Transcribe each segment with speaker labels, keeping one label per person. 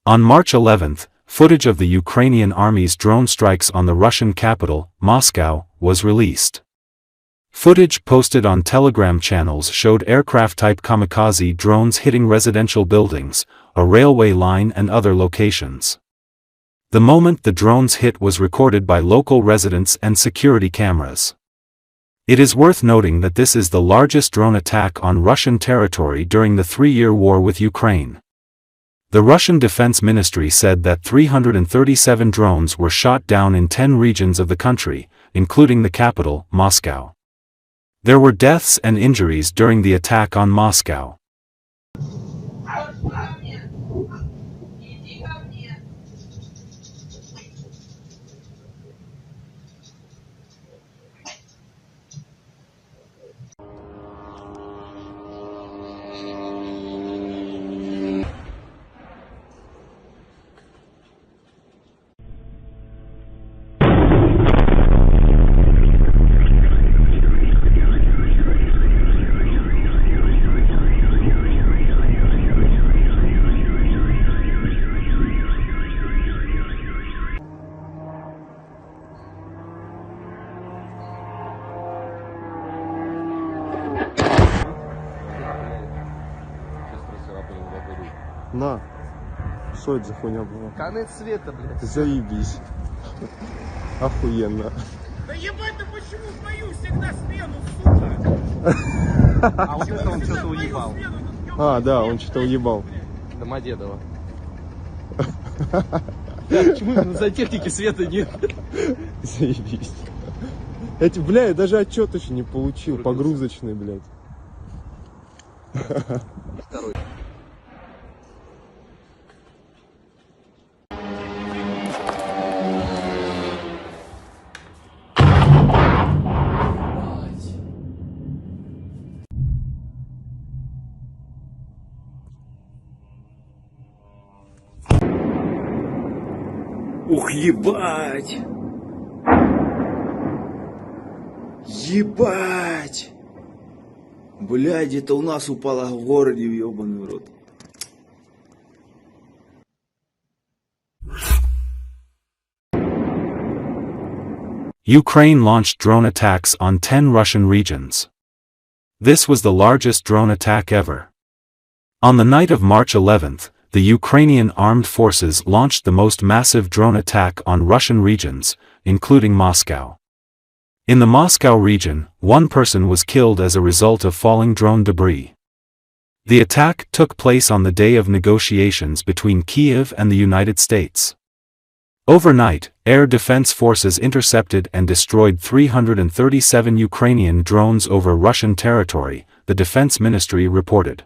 Speaker 1: On March 11, footage of the Ukrainian army's drone strikes on the Russian capital, Moscow, was released. Footage posted on Telegram channels showed aircraft-type kamikaze drones hitting residential buildings, a railway line and other locations. The moment the drones hit was recorded by local residents and security cameras. It is worth noting that this is the largest drone attack on Russian territory during the three-year war with Ukraine. The Russian Defense Ministry said that 337 drones were shot down in 10 regions of the country, including the capital, Moscow. There were deaths and injuries during the attack on Moscow.
Speaker 2: На, что это за хуйня была?
Speaker 3: Конец света, блядь.
Speaker 2: Заебись. Охуенно.
Speaker 4: Да ебать, ты почему в мою всегда смену, сука?
Speaker 3: А вот это он что-то уебал.
Speaker 2: А, да, он что-то уебал.
Speaker 3: Домодедово. Почему на зоотехнике света нет?
Speaker 2: Заебись. Эти, бля, я даже отчет еще не получил. Погрузочный, блядь.
Speaker 3: Второй.
Speaker 4: Ух, ебать! Ебать! Блядь, это у нас упало в городе, в ёбаный рот.
Speaker 1: Ukraine launched drone attacks on 10 Russian regions. This was the largest drone attack ever. On the night of March 11th, the Ukrainian armed forces launched the most massive drone attack on Russian regions, including Moscow. In the Moscow region, one person was killed as a result of falling drone debris. The attack took place on the day of negotiations between Kyiv and the United States. Overnight, air defense forces intercepted and destroyed 337 Ukrainian drones over Russian territory, the Defense Ministry reported.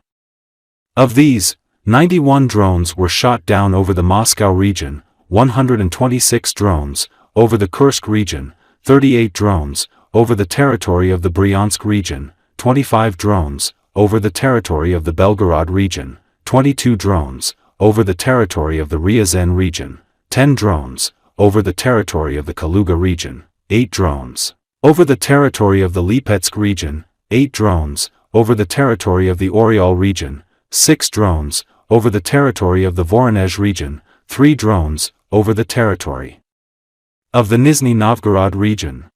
Speaker 1: Of these, 91 drones were shot down over the Moscow region, 126 drones over the Kursk region, 38 drones over the territory of the Bryansk region, 25 drones over the territory of the Belgorod region, 22 drones over the territory of the Ryazan region, 10 drones over the territory of the Kaluga region, 8 drones over the territory of the Lipetsk region, 8 drones over the territory of the Oryol region, 6 drones over the territory of the Voronezh region, 3 drones over the territory of the Nizhny Novgorod region.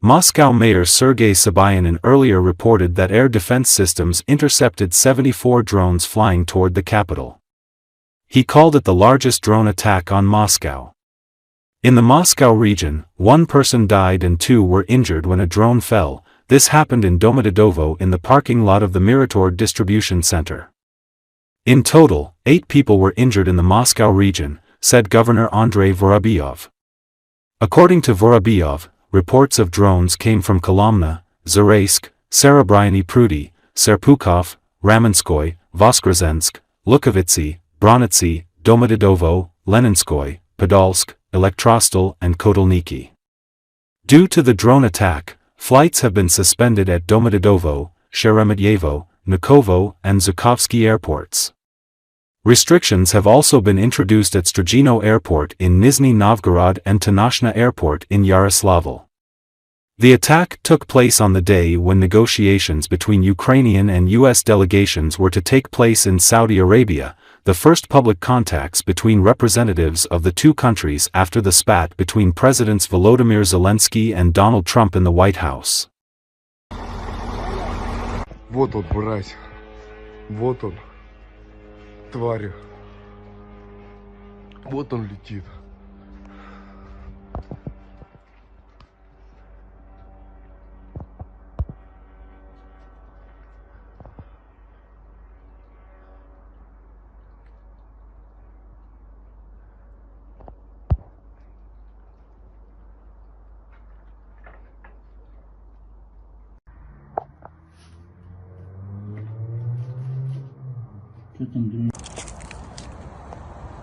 Speaker 1: Moscow Mayor Sergei Sobyanin earlier reported that air defense systems intercepted 74 drones flying toward the capital. He called it the largest drone attack on Moscow. In the Moscow region, 1 person died and 2 were injured when a drone fell. This happened in Domodedovo in the parking lot of the Mirator distribution center. In total, 8 people were injured in the Moscow region, said Governor Andrei Vorobyov. According to Vorobyov, reports of drones came from Kolomna, Zaraysk, Serebryany Prudy, Serpukhov, Ramenskoy, Voskresensk, Lukhovitsy, Bronnitsy, Domodedovo, Leninskoy, Podolsk, Elektrostal and Kotelniki. Due to the drone attack, flights have been suspended at Domodedovo, Sheremetyevo, Nukovo and Zhukovsky airports. Restrictions have also been introduced at Strogino Airport in Nizhny Novgorod and Tanoshna Airport in Yaroslavl. The attack took place on the day when negotiations between Ukrainian and U.S. delegations were to take place in Saudi Arabia, the first public contacts between representatives of the two countries after the spat between Presidents Volodymyr Zelensky and Donald Trump in the White House.
Speaker 5: Вот он, мразь. Вот он. Тварь. Вот он летит.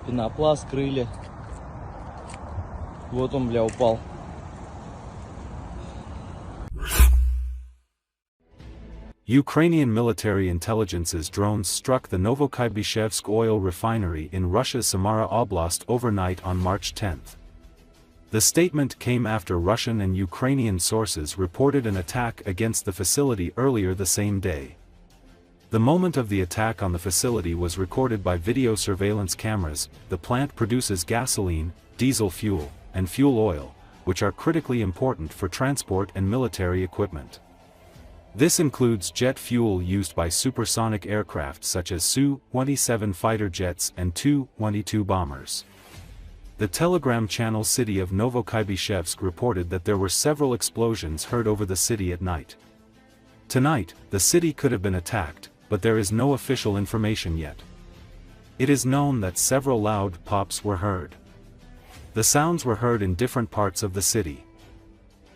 Speaker 3: Пенопласт, крылья. Вот он, бля, упал.
Speaker 1: Ukrainian military intelligence's drones struck the Novokybyshevsk oil refinery in Russia's Samara Oblast overnight on March 10. The statement came after Russian and Ukrainian sources reported an attack against the facility earlier the same day. The moment of the attack on the facility was recorded by video surveillance cameras. The plant produces gasoline, diesel fuel, and fuel oil, which are critically important for transport and military equipment. This includes jet fuel used by supersonic aircraft such as Su-27 fighter jets and Tu-22 bombers. The Telegram channel City of Novokybyshevsk reported that there were several explosions heard over the city at night. Tonight, the city could have been attacked, but there is no official information yet. It is known that several loud pops were heard. The sounds were heard in different parts of the city.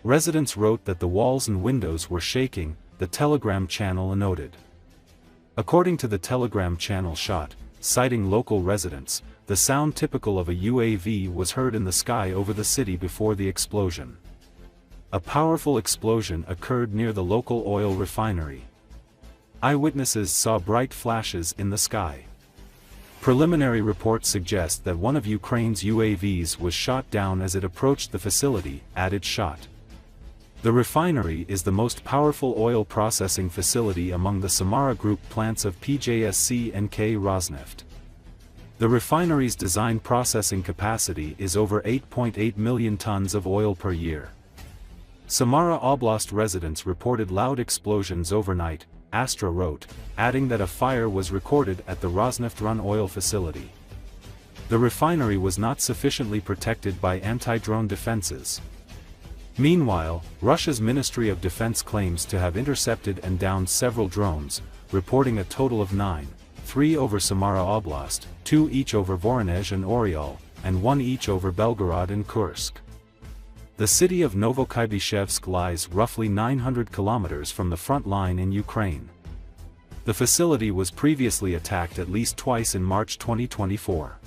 Speaker 1: Residents wrote that the walls and windows were shaking, the Telegram channel noted. According to the Telegram channel shot, citing local residents, the sound typical of a UAV was heard in the sky over the city before the explosion. A powerful explosion occurred near the local oil refinery. Eyewitnesses saw bright flashes in the sky. Preliminary reports suggest that one of Ukraine's UAVs was shot down as it approached the facility, added shot. The refinery is the most powerful oil processing facility among the Samara Group plants of PJSC and K Rosneft. The refinery's design processing capacity is over 8.8 million tons of oil per year. Samara Oblast residents reported loud explosions overnight, Astra wrote, adding that a fire was recorded at the Rosneft-run oil facility. The refinery was not sufficiently protected by anti-drone defenses. Meanwhile, Russia's Ministry of Defense claims to have intercepted and downed several drones, reporting a total of 9, 3 over Samara Oblast, 2 each over Voronezh and Oryol, and 1 each over Belgorod and Kursk. The city of Novokybyshevsk lies roughly 900 kilometers from the front line in Ukraine. The facility was previously attacked at least twice in March 2024.